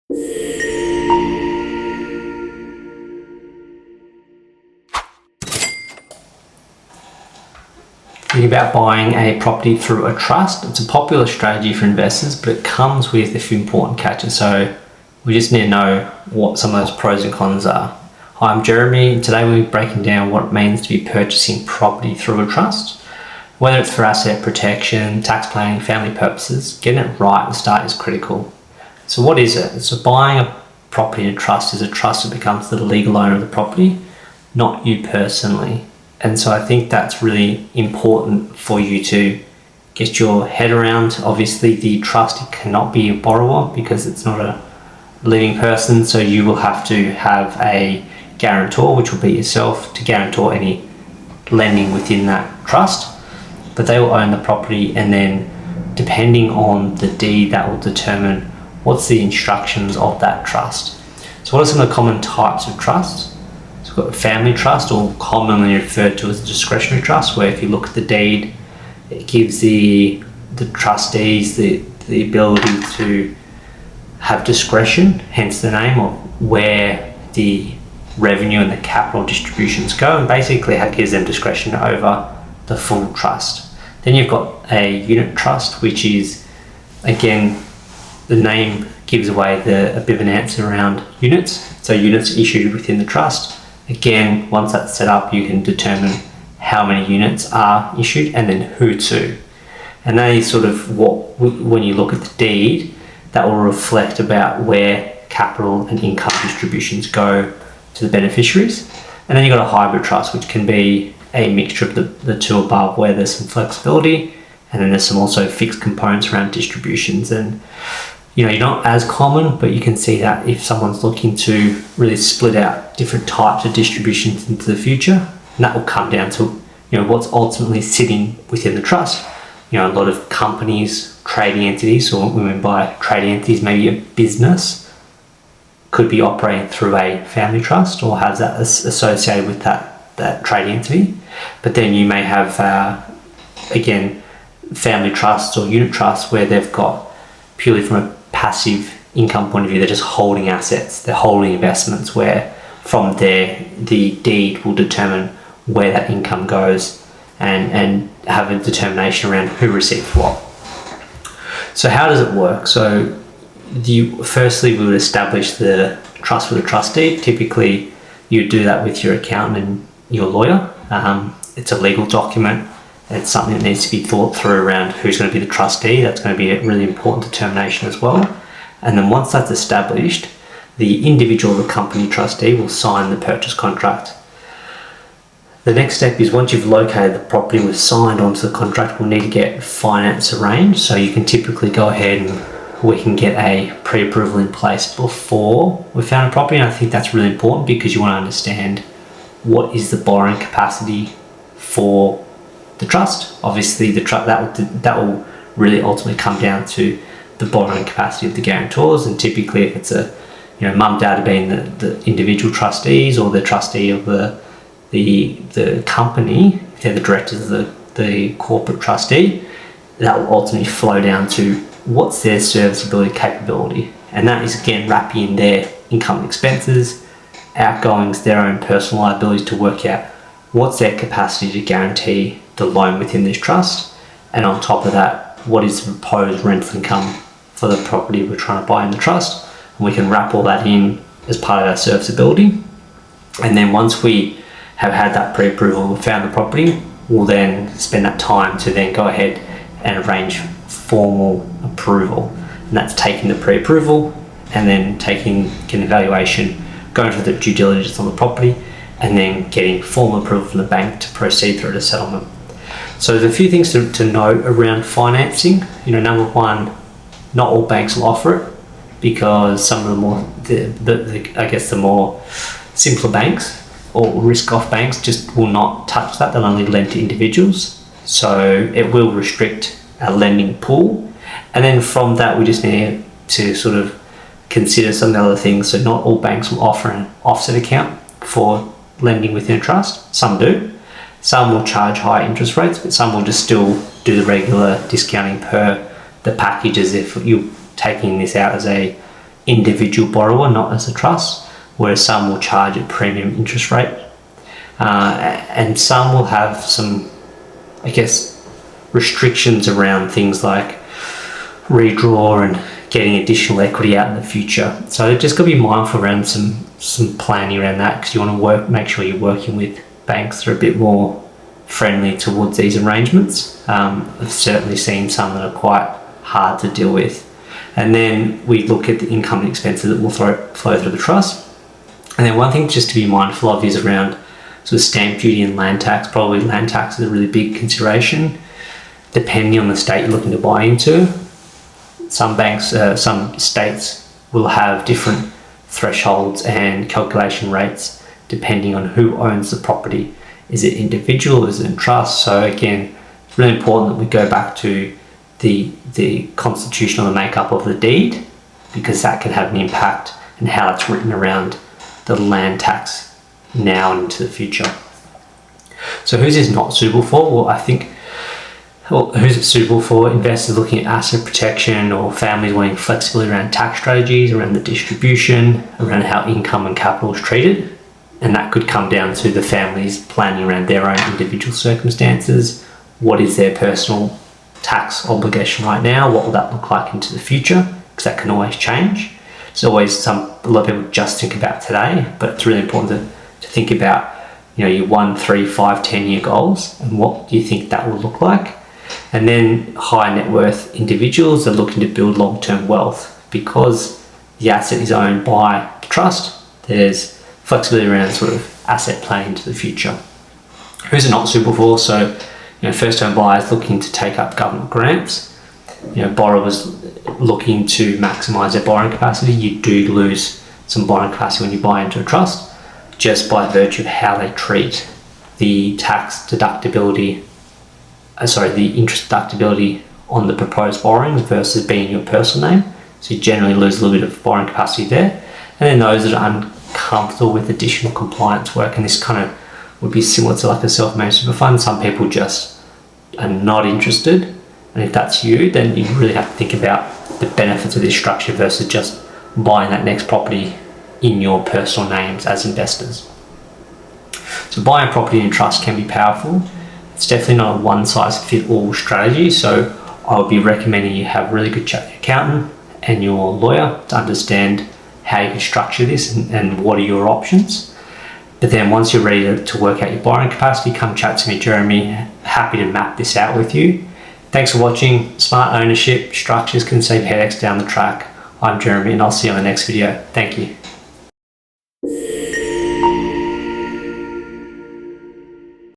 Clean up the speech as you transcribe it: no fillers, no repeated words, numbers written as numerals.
Thinking about buying a property through a trust. It's a popular strategy for investors, but it comes with a few important catches. So we just need to know what some of those pros and cons are. Hi, I'm Jeremy, and today we're breaking down what it means to be purchasing property through a trust. Whether it's for asset protection, tax planning, family purposes, getting it right at the start is critical. So what is it? So buying a property in a trust is a trust that becomes the legal owner of the property, not you personally. And so I think that's really important for you to get your head around. Obviously, the trustee cannot be a borrower because it's not a living person, so you will have to have a guarantor, which will be yourself, to guarantor any lending within that trust. But they will own the property, and then depending on the deed, that will determine what's the instructions of that trust. So what are some of the common types of trusts? So we've got a family trust, or commonly referred to as a discretionary trust, where if you look at the deed, it gives the trustees the ability to have discretion, hence the name, of where the revenue and the capital distributions go, and basically it gives them discretion over the full trust. Then you've got a unit trust, which is, again, the name gives away a bit of an answer around units. So units issued within the trust. Again, once that's set up, you can determine how many units are issued and then who to. And that is sort of what, when you look at the deed, that will reflect about where capital and income distributions go to the beneficiaries. And then you've got a hybrid trust, which can be a mixture of the two above, where there's some flexibility, and then there's some also fixed components around distributions. And you're not as common, but you can see that if someone's looking to really split out different types of distributions into the future, and that will come down to what's ultimately sitting within the trust. A lot of companies, trading entities, or what we mean by trading entities, maybe a business could be operating through a family trust or has that associated with that trading entity. But then you may have again, family trusts or unit trusts where they've got, purely from a passive income point of view, they're just holding assets, they're holding investments, where from there the deed will determine where that income goes and have a determination around who receives what. So how does it work? So firstly, we would establish the trust with a trustee. Typically you do that with your accountant and your lawyer. It's a legal document. It's something that needs to be thought through around who's going to be the trustee. That's going to be a really important determination as well. And then once that's established, the individual of the company trustee will sign the purchase contract. The next step is, once you've located the property, we've signed onto the contract, we'll need to get finance arranged. So you can typically go ahead and we can get a pre-approval in place before we found a property. And I think that's really important because you want to understand what is the borrowing capacity for the trust. Obviously, that will really ultimately come down to the borrowing capacity of the guarantors. And typically, if it's a mum, dad being the individual trustees, or the trustee of the company, if they're the directors of the corporate trustee, that will ultimately flow down to what's their serviceability capability. And that is, again, wrapping in their income and expenses, outgoings, their own personal liabilities, to work out what's their capacity to guarantee the loan within this trust. And on top of that, what is the proposed rental income for the property we're trying to buy in the trust. And we can wrap all that in as part of our serviceability. And then once we have had that pre-approval and found the property, we'll then spend that time to then go ahead and arrange formal approval. And that's taking the pre-approval and then getting evaluation, going through the due diligence on the property, and then getting formal approval from the bank to proceed through to settlement. So there's a few things to note around financing. Number one, not all banks will offer it, because some of the more, the more simpler banks or risk-off banks just will not touch that. They'll only lend to individuals. So it will restrict our lending pool. And then from that, we just need to sort of consider some of the other things. So not all banks will offer an offset account for lending within a trust. Some do. Some will charge high interest rates, but some will just still do the regular discounting per the package, as if you're taking this out as a individual borrower, not as a trust, whereas some will charge a premium interest rate. And some will have some, I guess, restrictions around things like redraw and getting additional equity out in the future. So just got to be mindful around some planning around that, because you want to make sure you're working with banks that are a bit more friendly towards these arrangements. I've certainly seen some that are quite hard to deal with. And then we look at the income and expenses that will flow through the trust. And then one thing just to be mindful of is around sort of stamp duty and land tax. Probably land tax is a really big consideration, depending on the state you're looking to buy into. Some banks, some states will have different thresholds and calculation rates depending on who owns the property. Is it individual? Is it in trust? So again, it's really important that we go back to the constitution or the makeup of the deed, because that can have an impact in how it's written around the land tax now and into the future. So who's this not suitable for? Well, I think, who's it suitable for? Investors looking at asset protection, or families wanting flexibility around tax strategies, around the distribution, around how income and capital is treated. And that could come down to the families planning around their own individual circumstances. What is their personal tax obligation right now? What will that look like into the future? Because that can always change. It's always a lot of people just think about today, but it's really important to think about, your 1, 3, 5, 10-year goals, and what do you think that will look like? And then high net worth individuals are looking to build long-term wealth. Because the asset is owned by the trust, there's flexibility around sort of asset planning into the future. Who's it not suitable for? So, first-home buyers looking to take up government grants, borrowers looking to maximise their borrowing capacity. You do lose some borrowing capacity when you buy into a trust, just by virtue of how they treat the tax deductibility, the interest deductibility on the proposed borrowings versus being your personal name. So you generally lose a little bit of borrowing capacity there. And then those that are uncomfortable with additional compliance work, and this kind of would be similar to like a self-managed super fund. Some people just are not interested. And if that's you, then you really have to think about the benefits of this structure versus just buying that next property in your personal names as investors. So buying property in trust can be powerful. It's definitely not a one-size-fits-all strategy. So I would be recommending you have a really good chat with your accountant and your lawyer to understand how you can structure this and what are your options. But then once you're ready to work out your borrowing capacity, come chat to me, Jeremy. Happy to map this out with you. Thanks for watching. Smart ownership structures can save headaches down the track. I'm Jeremy, and I'll see you on the next video. Thank you.